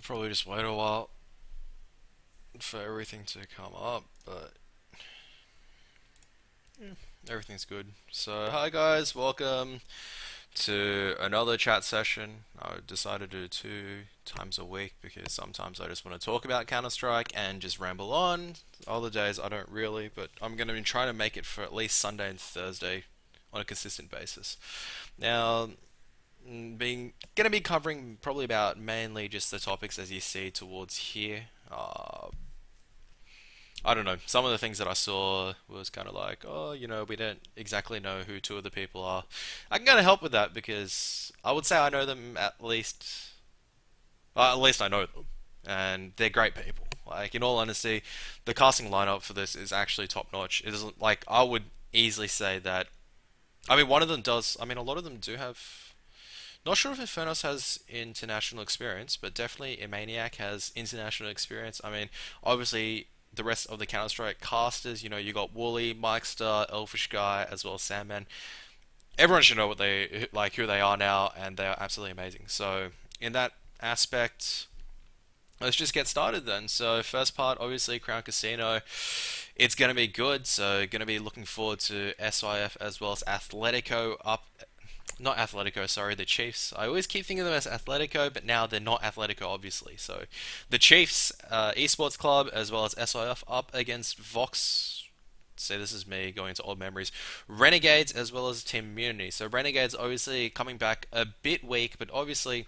Probably just wait a while for everything to come up, but everything's good. So, hi guys, welcome to another chat session. I decided to do 2 times a week because sometimes I just want to talk about Counter Strike and just ramble on. Other days I don't really, but I'm going to be trying to make it for at least Sunday and Thursday on a consistent basis. Now, being going to be covering probably about mainly just the topics as you see towards here. I don't know. Some of the things that I saw was kind of like, oh, we don't exactly know who two of the people are. I can kind of help with that because I would say I know them at least. At least I know them, and they're great people. Like in all honesty, the casting lineup for this is actually top notch. It isn't like I would easily say that. I mean, one of them does. I mean, a lot of them do have. Not sure if Infernos has international experience, but definitely Maniac has international experience. I mean, obviously the rest of the Counter Strike casters, you got Wooly, Mike Star, Elfish Guy, as well as Sandman. Everyone should know what they like, who they are now, and they are absolutely amazing. So in that aspect, let's just get started then. So first part, obviously Crown Casino. It's going to be good. So going to be looking forward to SYF as well as Athletico up. Not Atletico, sorry, the Chiefs. I always keep thinking of them as Atletico, but now they're not Atletico, obviously. So, the Chiefs Esports Club as well as SIF up against Vox. Say this is me going into old memories. Renegades as well as Team Immunity. So, Renegades obviously coming back a bit weak, but obviously,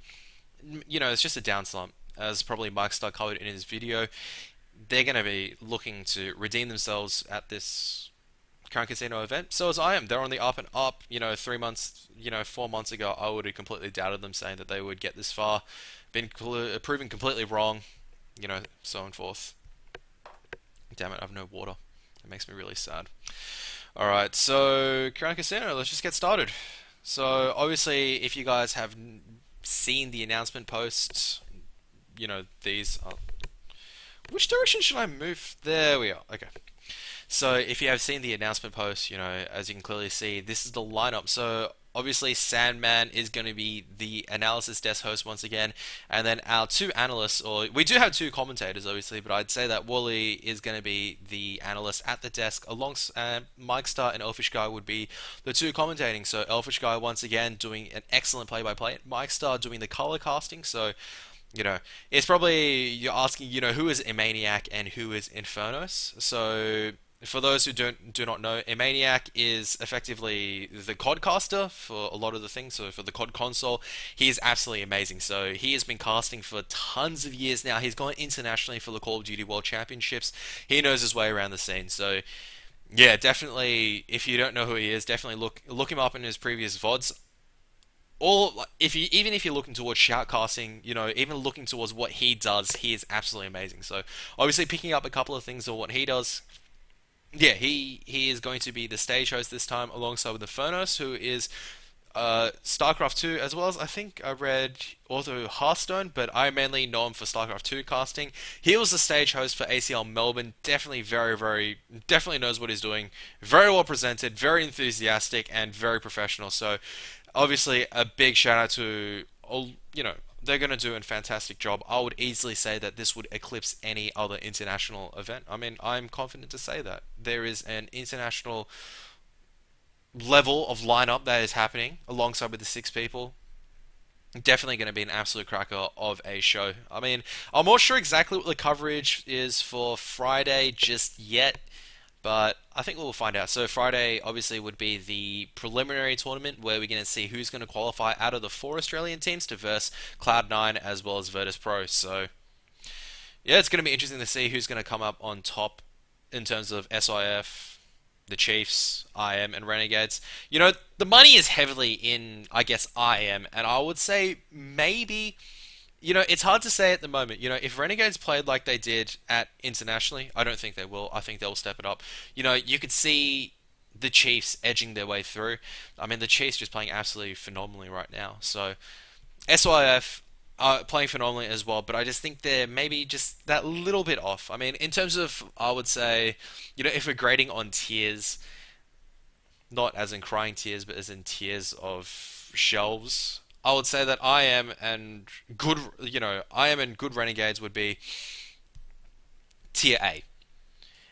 it's just a down slump. As probably Mike Star covered in his video, they're going to be looking to redeem themselves at this Crown Casino event. So as I am, they're on the up and up. 3 months, 4 months ago, I would have completely doubted them, saying that they would get this far. Been proven completely wrong. So on forth. Damn it, I have no water. It makes me really sad. All right, so Crown Casino. Let's just get started. So obviously, if you guys have seen the announcement posts, these. Which direction should I move? There we are. Okay. So if you have seen the announcement post, as you can clearly see, this is the lineup. So obviously Sandman is going to be the analysis desk host once again, and then our two analysts, or we do have two commentators obviously, but I'd say that Wooly is going to be the analyst at the desk, alongside Mike Star and Elfish Guy would be the two commentating. So Elfish Guy once again doing an excellent play-by-play, Mike Star doing the color casting. So it's probably you're asking, who is Maniac and who is Infernos. So for those who do not know, Maniac is effectively the COD caster for a lot of the things. So for the COD console, he is absolutely amazing. So he has been casting for tons of years now. He's gone internationally for the Call of Duty World Championships. He knows his way around the scene. So yeah, definitely. If you don't know who he is, definitely look him up in his previous VODs. Even if you're looking towards shoutcasting, even looking towards what he does, he is absolutely amazing. So obviously picking up a couple of things of what he does. Yeah, he is going to be the stage host this time, alongside with the Furnace, who is StarCraft 2, as well as I think I read also Hearthstone, but I mainly know him for StarCraft 2 casting. He was the stage host for ACL Melbourne. Definitely definitely knows what he's doing. Very well presented, very enthusiastic, and very professional. So obviously a big shout out to all, they're going to do a fantastic job. I would easily say that this would eclipse any other international event. I mean, I'm confident to say that. There is an international level of lineup that is happening alongside with the six people. Definitely going to be an absolute cracker of a show. I mean, I'm not sure exactly what the coverage is for Friday just yet, but I think we'll find out. So Friday obviously would be the preliminary tournament where we're going to see who's going to qualify out of the four Australian teams to verse Cloud9 as well as Virtus Pro. So yeah, it's going to be interesting to see who's going to come up on top in terms of SIF, the Chiefs, IM, and Renegades. The money is heavily in, I guess, IM, and I would say maybe. It's hard to say at the moment. If Renegades played like they did at internationally, I don't think they will. I think they'll step it up. You could see the Chiefs edging their way through. I mean, the Chiefs just playing absolutely phenomenally right now. So, SYF are playing phenomenally as well, but I just think they're maybe just that little bit off. I mean, in terms of, I would say, if we're grading on tiers, not as in crying tears, but as in tiers of shelves, I would say that I am and good, I am and good Renegades would be tier A.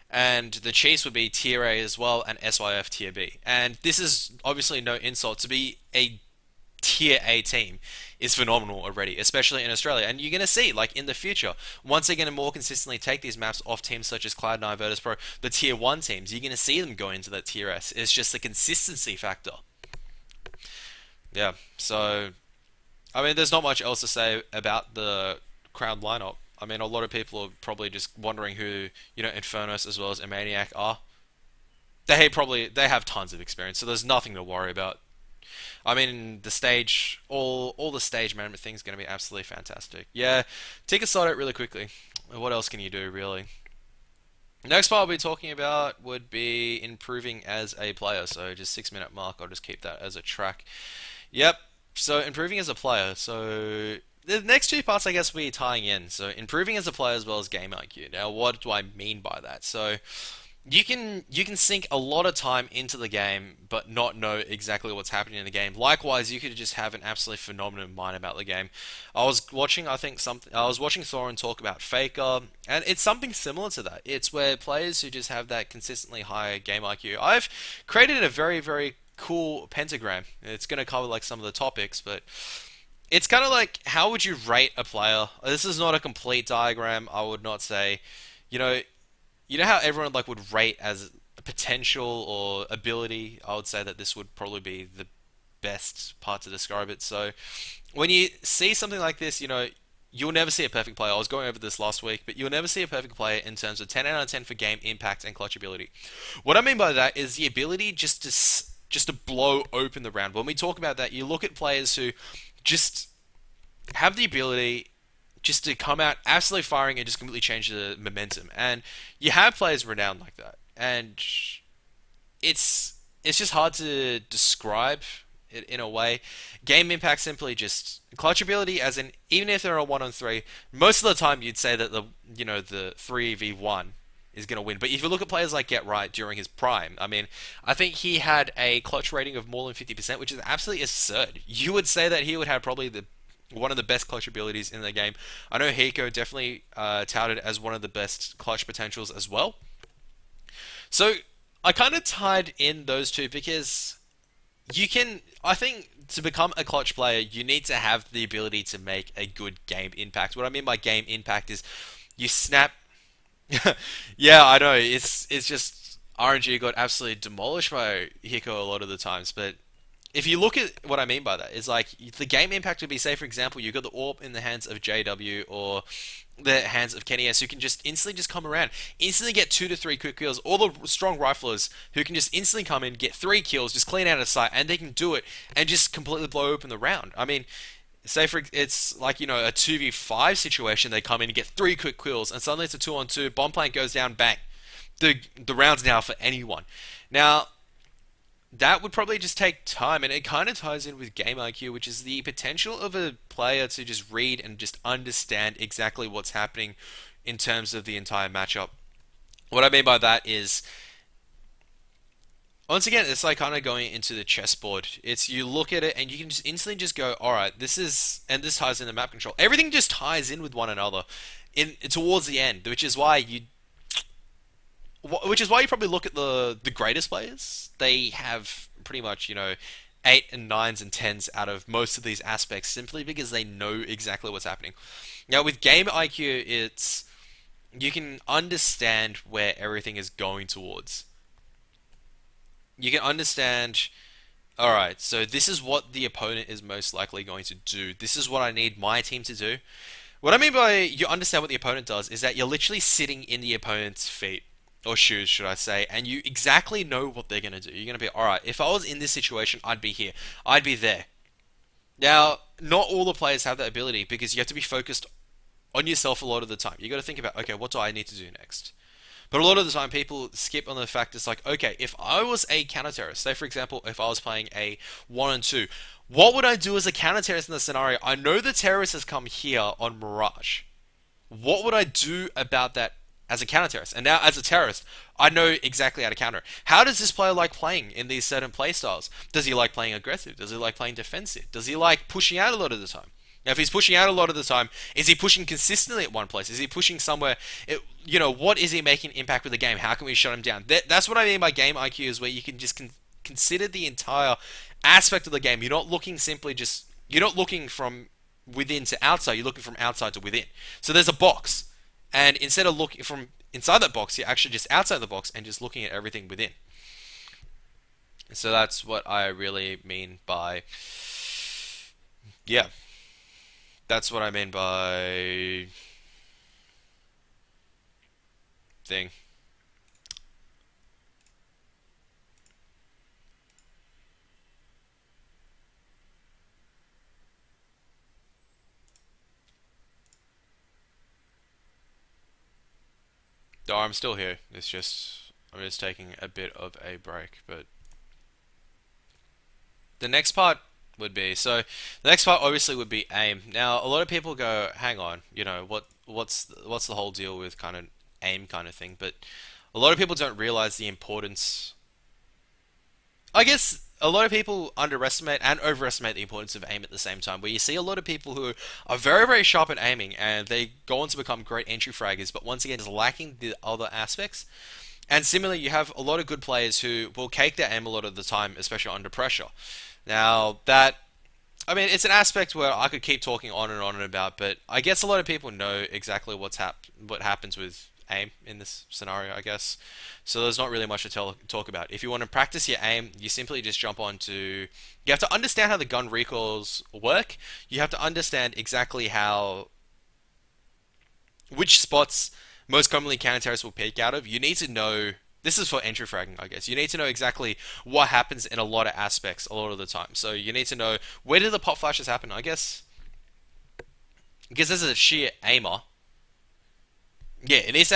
And the Chiefs would be tier A as well, and SYF tier B. And this is obviously no insult. To be a tier A team is phenomenal already, especially in Australia. And you're going to see, like in the future, once they're going to more consistently take these maps off teams such as Cloud9, Virtus Pro, the tier 1 teams, you're going to see them go into that tier S. It's just the consistency factor. Yeah, so, I mean, there's not much else to say about the Crown lineup. I mean, a lot of people are probably just wondering who, Infernos as well as Amaniac are. They have tons of experience, so there's nothing to worry about. I mean, the stage, all the stage management things going to be absolutely fantastic. Yeah, take a side out really quickly. What else can you do, really? Next part I'll be talking about would be improving as a player. So just 6 minute mark, I'll just keep that as a track. Yep. So improving as a player. So the next two parts, I guess, will be tying in. So improving as a player as well as game IQ. Now, what do I mean by that? So you can sink a lot of time into the game but not know exactly what's happening in the game. Likewise, you could just have an absolutely phenomenal mind about the game. I was watching Thorin talk about Faker, and it's something similar to that. It's where players who just have that consistently high game IQ. I've created a very, very cool pentagram. It's going to cover like some of the topics, but it's kind of like, how would you rate a player? This is not a complete diagram. I would not say, you know, how everyone like would rate as a potential or ability. I would say that this would probably be the best part to describe it. So when you see something like this, you'll never see a perfect player. I was going over this last week, but you'll never see a perfect player in terms of 10 out of 10 for game impact and clutch ability. What I mean by that is the ability just to blow open the round. When we talk about that, you look at players who just have the ability just to come out absolutely firing and just completely change the momentum. And you have players renowned like that. And it's just hard to describe it in a way. Game impact simply just clutch ability, as in even if they're a 1-on-3, most of the time you'd say that the 3v1 is going to win. But if you look at players like Get Right during his prime, I mean, I think he had a clutch rating of more than 50%, which is absolutely absurd. You would say that he would have probably one of the best clutch abilities in the game. I know Hiko definitely touted as one of the best clutch potentials as well. So I kind of tied in those two because I think to become a clutch player, you need to have the ability to make a good game impact. What I mean by game impact is you snap. Yeah, I know. It's just RNG got absolutely demolished by Hiko a lot of the times, but if you look at what I mean by that, it's like the game impact would be, say for example, you got the AWP in the hands of JW or the hands of Kenny S, who can just instantly just come around, instantly get 2 to 3 quick kills, or the strong riflers who can just instantly come in, get 3 kills, just clean out of sight, and they can do it and just completely blow open the round. I mean, it's like, a 2v5 situation, they come in and get 3 quick kills, and suddenly it's a 2-on-2, bomb plant goes down, bang. The round's now for anyone. Now, that would probably just take time, and it kind of ties in with game IQ, which is the potential of a player to just read and just understand exactly what's happening in terms of the entire matchup. What I mean by that is, once again, it's like kind of going into the chessboard. It's, you look at it and you can just instantly just go, all right, this ties in the map control. Everything just ties in with one another towards the end, which is why you probably look at the greatest players. They have pretty much, 8 and 9s and 10s out of most of these aspects, simply because they know exactly what's happening. Now with game IQ, you can understand where everything is going towards. You can understand, alright, so this is what the opponent is most likely going to do. This is what I need my team to do. What I mean by you understand what the opponent does is that you're literally sitting in the opponent's feet. Or shoes, should I say, and you exactly know what they're going to do. You're going to be, alright, if I was in this situation, I'd be here. I'd be there. Now, not all the players have that ability, because you have to be focused on yourself a lot of the time. You got to think about, okay, what do I need to do next? But a lot of the time, people skip on the fact it's like, okay, if I was a counter-terrorist, say for example, if I was playing a 1-on-2, what would I do as a counter-terrorist in the scenario? I know the terrorist has come here on Mirage. What would I do about that as a counter terrorist. And now as a terrorist, I know exactly how to counter. How does this player like playing in these certain play styles? Does he like playing aggressive? Does he like playing defensive? Does he like pushing out a lot of the time? Now, if he's pushing out a lot of the time, is he pushing consistently at one place? Is he pushing somewhere? What is he making impact with the game? How can we shut him down? That's what I mean by game IQ, is where you can just consider the entire aspect of the game. You're not looking simply just. You're not looking from within to outside. You're looking from outside to within. So there's a box, and instead of looking from inside that box, you're actually just outside the box and just looking at everything within. So that's what I really mean by. Yeah, that's what I mean by thing. Oh, I'm still here. It's just I'm just taking a bit of a break, but the next part would be the next part obviously would be aim. Now, a lot of people go, "Hang on, what's the whole deal with kind of aim kind of thing?" But a lot of people don't realize the importance. I guess a lot of people underestimate and overestimate the importance of aim at the same time. Where you see a lot of people who are very, very sharp at aiming and they go on to become great entry fraggers, but once again is lacking the other aspects. And similarly, you have a lot of good players who will cake their aim a lot of the time, especially under pressure. Now, I mean, it's an aspect where I could keep talking on and about, but I guess a lot of people know exactly what happens with aim in this scenario, I guess. So there's not really much to talk about. If you want to practice your aim, you simply just jump onto. You have to understand how the gun recoils work. You have to understand exactly which spots most commonly counter-terrorists will peek out of. You need to know. This is for entry fragging, I guess. You need to know exactly what happens in a lot of aspects a lot of the time. So you need to know, where do the pop flashes happen, I guess. Because as a sheer aimer, yeah, it needs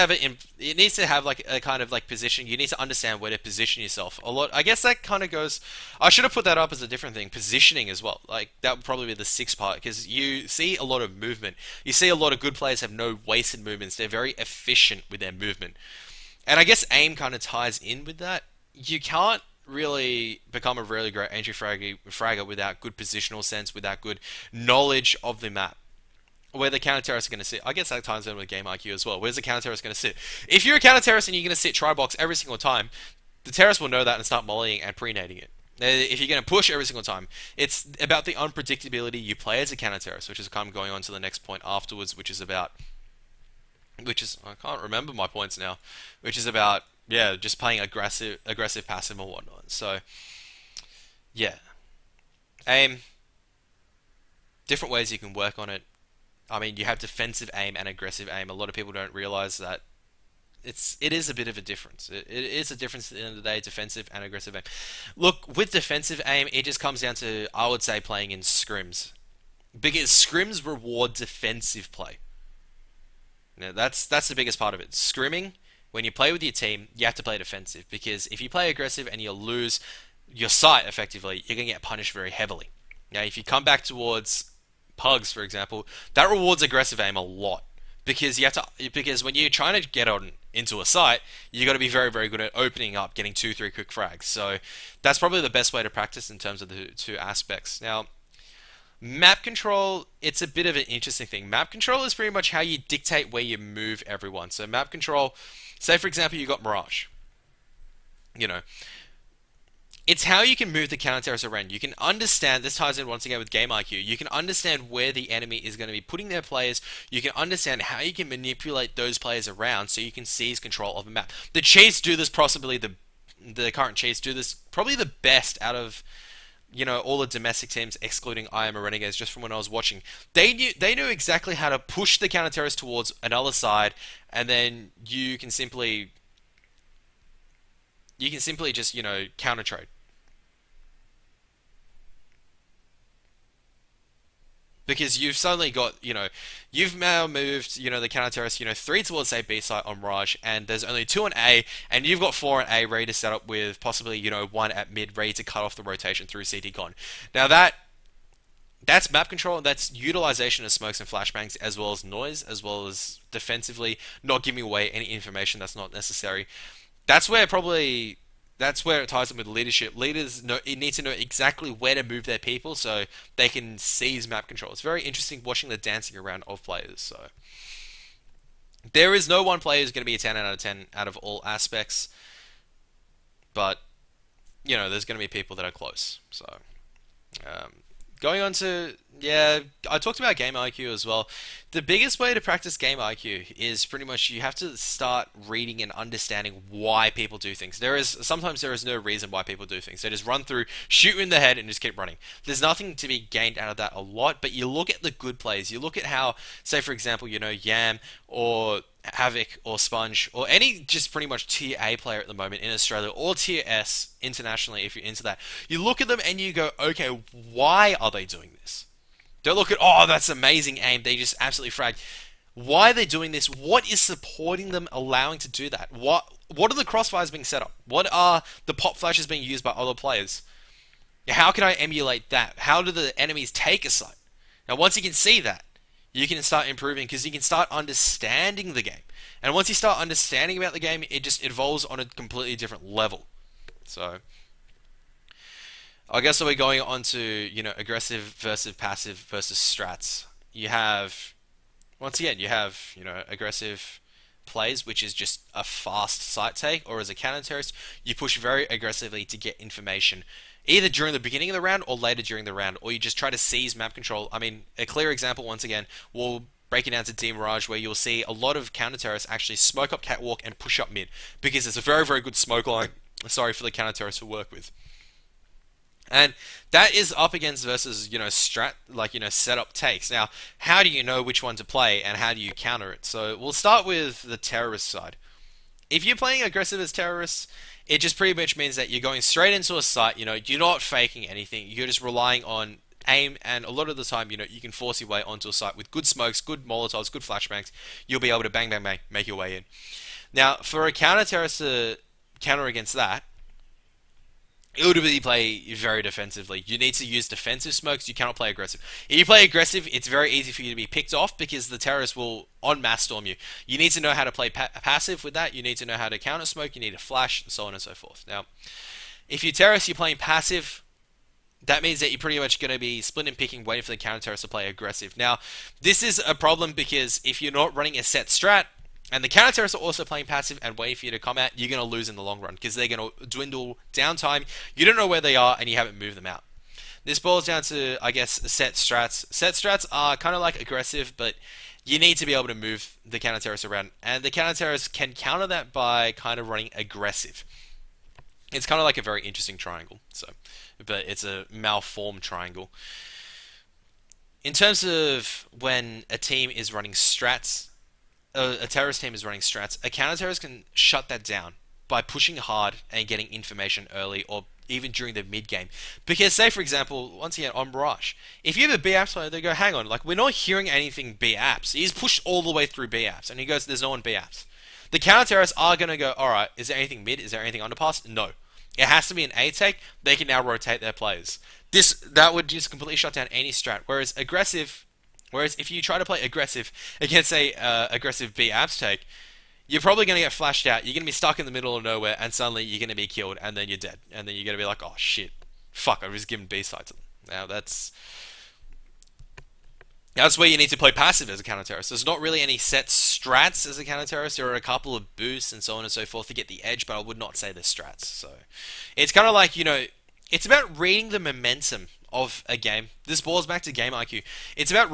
to have like a kind of like position. You need to understand where to position yourself a lot. I guess that kind of goes. I should have put that up as a different thing. Positioning as well. Like that would probably be the sixth part, because you see a lot of movement. You see a lot of good players have no wasted movements. They're very efficient with their movement. And I guess aim kind of ties in with that. You can't really become a really great entry fragger without good positional sense, without good knowledge of the map. Where the counter terrorists are going to sit. I guess that ties in with game IQ as well. Where's the counter terrorist going to sit? If you're a counter terrorist and you're going to sit try box every single time, the terrorist will know that and start mollying and pre-nading it. If you're going to push every single time, it's about the unpredictability you play as a counter terrorist, which is kind of going on to the next point afterwards, I can't remember my points now, which is about, yeah, just playing aggressive passive and whatnot. So yeah, aim, different ways you can work on it. I mean, you have defensive aim and aggressive aim. A lot of people don't realize that it is a bit of a difference. It is a difference at the end of the day, defensive and aggressive aim. Look, with defensive aim, it just comes down to, I would say, playing in scrims, because scrims reward defensive play. Now, that's the biggest part of it. Scrimming, when you play with your team, you have to play defensive, because if you play aggressive and you lose your sight effectively, you're going to get punished very heavily. Now, if you come back towards pugs, for example, that rewards aggressive aim a lot, because because when you're trying to get on into a site, you got to be very, very good at opening up, getting 2-3 quick frags. So that's probably the best way to practice in terms of the two aspects. Now, map control, it's a bit of an interesting thing. Map control is pretty much how you dictate where you move everyone. So map control, say for example you got Mirage. You know, it's how you can move the counter-terrorists around. You can understand, this ties in once again with game IQ, you can understand where the enemy is going to be putting their players, you can understand how you can manipulate those players around so you can seize control of the map. The Chiefs do this, possibly the current Chiefs do this probably the best out of, all the domestic teams, excluding I Am a Renegades, just from when I was watching. They knew exactly how to push the counter-terrorists towards another side, and then you can simply just, counter trade. Because you've suddenly got, you've now moved, the counter-terrorists, 3 towards, say, B site on Mirage, and there's only 2 on A, and you've got 4 on A ready to set up with possibly, 1 at mid ready to cut off the rotation through CT Con. Now That's map control. That's utilization of smokes and flashbangs, as well as noise, as well as defensively not giving away any information that's not necessary. That's where probably that's where it ties in with leadership. Leaders know need to know exactly where to move their people so they can seize map control. It's very interesting watching the dancing around of players. So there is no one player who's going to be a 10 out of 10 out of all aspects, but there's going to be people that are close. So um, going on to, yeah, I talked about game IQ as well. The biggest way to practice game IQ is pretty much you have to start reading and understanding why people do things. Sometimes there is no reason why people do things. They just run through, shoot you in the head, and just keep running. There's nothing to be gained out of that a lot, but you look at the good plays. You look at how, say for example, Yam or Havoc or Sponge or any just pretty much tier A player at the moment in Australia or tier S internationally if you're into that. You look at them and you go, okay, why are they doing this? Don't look at, oh, that's amazing aim. They just absolutely frag. Why are they doing this? What is supporting them allowing to do that? What are the crossfires being set up? What are the pop flashes being used by other players? How can I emulate that? How do the enemies take a site? Now, once you can see that, you can start improving because you can start understanding the game. And once you start understanding about the game, it just evolves on a completely different level. So, I guess we're going on to, aggressive versus passive versus strats. Once again, you have, aggressive plays, which is just a fast site take, or as a counter terrorist, you push very aggressively to get information, either during the beginning of the round or later during the round, or you just try to seize map control. I mean, a clear example, once again, we'll break it down to Demirage, where you'll see a lot of counter terrorists actually smoke up catwalk and push up mid, because it's a very, very good smoke line, sorry, for the counter terrorists to work with. And that is up against versus, setup takes. Now, how do you know which one to play and how do you counter it? So we'll start with the terrorist side. If you're playing aggressive as terrorists, it just pretty much means that you're going straight into a site, you're not faking anything, you're just relying on aim, and a lot of the time, you can force your way onto a site with good smokes, good molotovs, good flashbangs, you'll be able to bang, bang, bang, make your way in. Now, for a counter-terrorist to counter against that, it would really play very defensively. You need to use defensive smokes. You cannot play aggressive. If you play aggressive, it's very easy for you to be picked off because the terrorists will en masse storm you. You need to know how to play passive with that. You need to know how to counter smoke. You need to flash, and so on and so forth. Now, if you're terrorists, you're playing passive. That means that you're pretty much going to be split and picking, waiting for the counter terrorists to play aggressive. Now, this is a problem because if you're not running a set strat, and the counter terrorists are also playing passive and waiting for you to come out, you're going to lose in the long run because they're going to dwindle downtime. You don't know where they are and you haven't moved them out. This boils down to, I guess, set strats. Set strats are kind of like aggressive, but you need to be able to move the counter terrorists around. And the counter terrorists can counter that by kind of running aggressive. It's kind of like a very interesting triangle, but it's a malformed triangle. In terms of when a team is running strats, a terrorist team is running strats, a counter-terrorist can shut that down by pushing hard and getting information early or even during the mid-game. Because, say, for example, once again, on Mirage, if you have a B-Apps player, they go, hang on, we're not hearing anything B-Apps. He's pushed all the way through B-Apps, and he goes, there's no one B-Apps. The counter-terrorists are going to go, alright, is there anything mid? Is there anything underpass? No. It has to be an A-take. They can now rotate their players. That would just completely shut down any strat. Whereas if you try to play aggressive against a aggressive B-Apps take, you're probably going to get flashed out. You're going to be stuck in the middle of nowhere, and suddenly you're going to be killed, and then you're dead. And then you're going to be like, oh shit, fuck, I was given B-side to them. Now that's where you need to play passive as a counter-terrorist. There's not really any set strats as a counter-terrorist. There are a couple of boosts and so on and so forth to get the edge, but I would not say they're strats. So it's kind of like, it's about reading the momentum of a game. This boils back to game IQ. It's about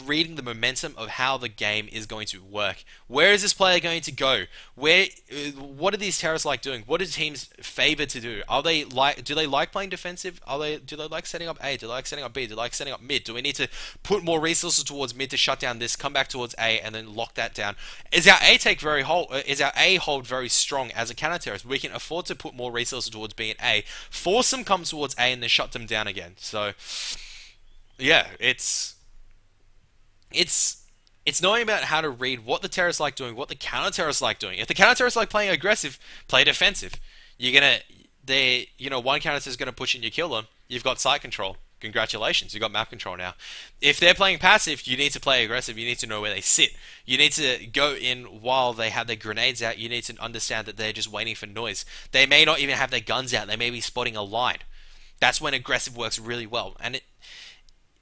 reading the momentum of how the game is going to work. Where is this player going to go? What are these terrorists like doing? What do teams favor to do? Do they like playing defensive? Do they like setting up A? Do they like setting up B? Do they like setting up mid? Do we need to put more resources towards mid to shut down this, come back towards A, and then lock that down? Is our A hold very strong as a counter terrorist? We can afford to put more resources towards B and A, force them come towards A, and then shut them down again. So yeah, it's knowing about how to read what the terrorists like doing, what the counter terrorists like doing. If the counter terrorists like playing aggressive, play defensive. One counter terrorist is gonna push in, you kill them. You've got site control. congratulations, you got map control now. If they're playing passive, you need to play aggressive. You need to know where they sit. You need to go in while they have their grenades out. You need to understand that they're just waiting for noise. They may not even have their guns out. They may be spotting a line. That's when aggressive works really well. And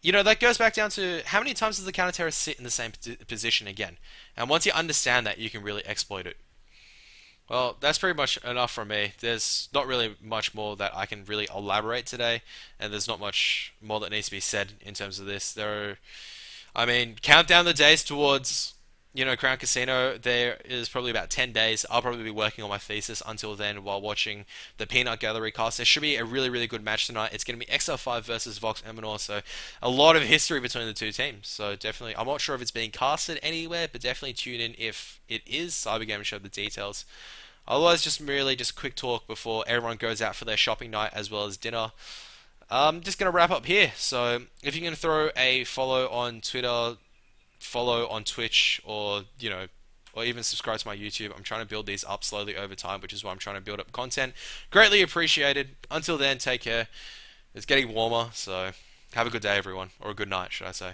that goes back down to how many times does the counter terrorist sit in the same position again? And once you understand that, you can really exploit it. Well, that's pretty much enough from me. There's not really much more that I can really elaborate today, and there's not much more that needs to be said in terms of this. Count down the days towards, Crown Casino. There is probably about 10 days. I'll probably be working on my thesis until then while watching the Peanut Gallery cast. There should be a really, really good match tonight. It's going to be XL5 versus Vox Eminor, so a lot of history between the two teams. So definitely, I'm not sure if it's being casted anywhere, but definitely tune in if it is. Cybergame will show the details. Otherwise, just quick talk before everyone goes out for their shopping night as well as dinner. I'm just going to wrap up here. So if you can throw a follow on Twitter, follow on Twitch, or even subscribe to my YouTube. I'm trying to build these up slowly over time, which is why I'm trying to build up content. Greatly appreciated. Until then, take care. It's getting warmer, so have a good day, everyone, or a good night, should I say.